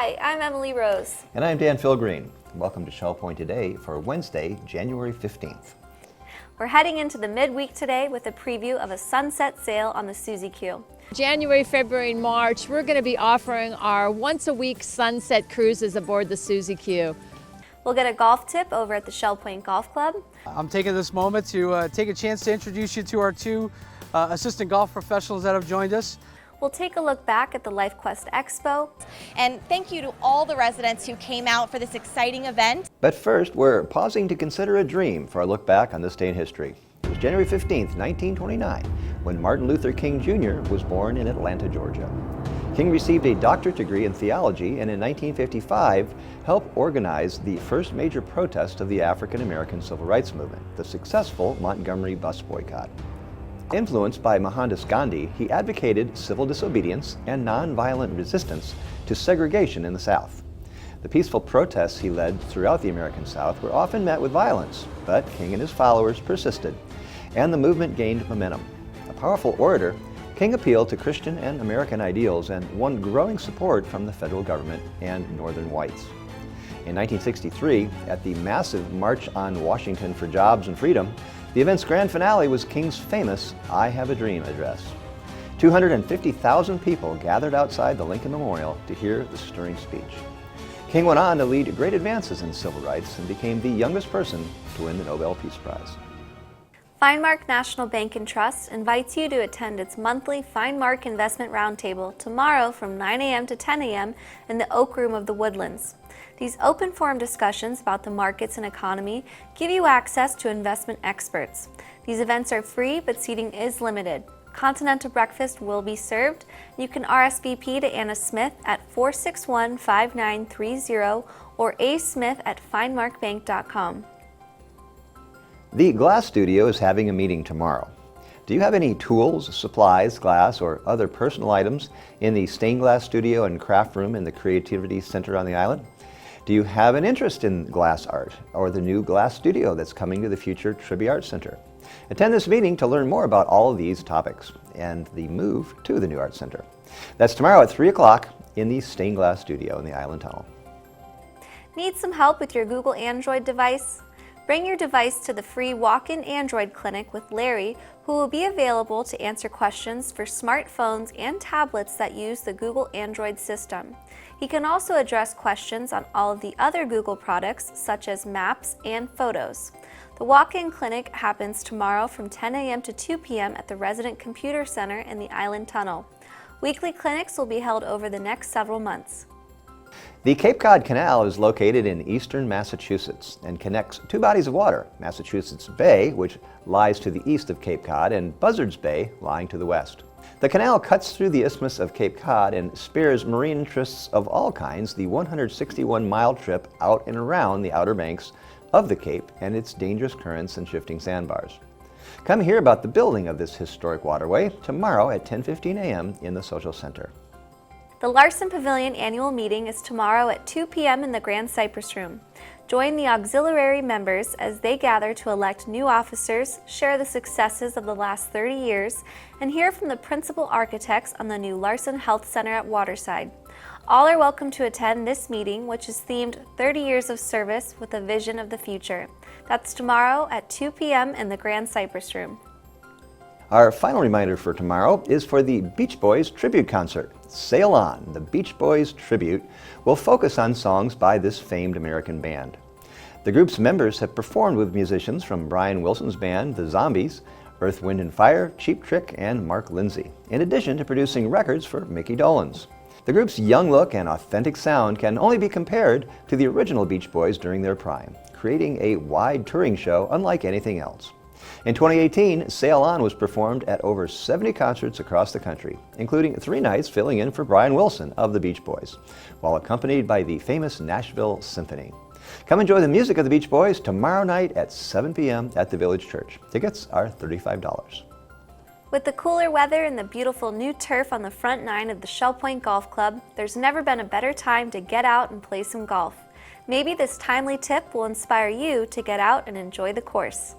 Hi, I'm Emily Rose. And I'm Dan Philgreen. Welcome to Shell Point Today for Wednesday, January 15th. We're heading into the midweek today with a preview of a sunset sail on the Susie Q. January, February, and March, we're going to be offering our once-a-week sunset cruises aboard the Susie Q. We'll get a golf tip over at the Shell Point Golf Club. I'm taking this moment to take a chance to introduce you to our two assistant golf professionals that have joined us. We'll take a look back at the LifeQuest Expo. And thank you to all the residents who came out for this exciting event. But first, we're pausing to consider a dream for a look back on this day in history. It was January 15th, 1929, when Martin Luther King Jr. was born in Atlanta, Georgia. King received a doctorate degree in theology and in 1955 helped organize the first major protest of the African American Civil Rights Movement, the successful Montgomery bus boycott. Influenced by Mohandas Gandhi, he advocated civil disobedience and nonviolent resistance to segregation in the South. The peaceful protests he led throughout the American South were often met with violence, but King and his followers persisted, and the movement gained momentum. A powerful orator, King appealed to Christian and American ideals and won growing support from the federal government and Northern whites. In 1963, at the massive March on Washington for Jobs and Freedom, the event's grand finale was King's famous I Have a Dream address. 250,000 people gathered outside the Lincoln Memorial to hear the stirring speech. King went on to lead great advances in civil rights and became the youngest person to win the Nobel Peace Prize. FindMark National Bank and Trust invites you to attend its monthly FindMark Investment Roundtable tomorrow from 9 a.m. to 10 a.m. in the Oak Room of the Woodlands. These open forum discussions about the markets and economy give you access to investment experts. These events are free, but seating is limited. Continental breakfast will be served. You can RSVP to Anna Smith at 461-5930 or asmith@findmarkbank.com. The Glass Studio is having a meeting tomorrow. Do you have any tools, supplies, glass, or other personal items in the Stained Glass Studio and Craft Room in the Creativity Center on the island? Do you have an interest in glass art or the new Glass Studio that's coming to the future Tribby Art Center? Attend this meeting to learn more about all of these topics and the move to the new Art Center. That's tomorrow at 3 o'clock in the Stained Glass Studio in the Island Tunnel. Need some help with your Google Android device? Bring your device to the free walk-in Android clinic with Larry, who will be available to answer questions for smartphones and tablets that use the Google Android system. He can also address questions on all of the other Google products, such as Maps and Photos. The walk-in clinic happens tomorrow from 10 a.m. to 2 p.m. at the Resident Computer Center in the Island Tunnel. Weekly clinics will be held over the next several months. The Cape Cod Canal is located in eastern Massachusetts and connects two bodies of water, Massachusetts Bay, which lies to the east of Cape Cod, and Buzzards Bay, lying to the west. The canal cuts through the Isthmus of Cape Cod and spares marine interests of all kinds the 161-mile trip out and around the Outer Banks of the Cape and its dangerous currents and shifting sandbars. Come hear about the building of this historic waterway tomorrow at 10:15 a.m. in the Social Center. The Larson Pavilion annual meeting is tomorrow at 2 p.m. in the Grand Cypress Room. Join the auxiliary members as they gather to elect new officers, share the successes of the last 30 years, and hear from the principal architects on the new Larson Health Center at Waterside. All are welcome to attend this meeting, which is themed 30 Years of Service with a Vision of the Future. That's tomorrow at 2 p.m. in the Grand Cypress Room. Our final reminder for tomorrow is for the Beach Boys Tribute Concert. Sail On, the Beach Boys Tribute, will focus on songs by this famed American band. The group's members have performed with musicians from Brian Wilson's band, The Zombies, Earth, Wind & Fire, Cheap Trick, and Mark Lindsay, in addition to producing records for Mickey Dolenz. The group's young look and authentic sound can only be compared to the original Beach Boys during their prime, creating a wide touring show unlike anything else. In 2018, Sail On was performed at over 70 concerts across the country, including 3 nights filling in for Brian Wilson of the Beach Boys, while accompanied by the famous Nashville Symphony. Come enjoy the music of the Beach Boys tomorrow night at 7 p.m. at the Village Church. Tickets are $35. With the cooler weather and the beautiful new turf on the front 9 of the Shell Point Golf Club, there's never been a better time to get out and play some golf. Maybe this timely tip will inspire you to get out and enjoy the course.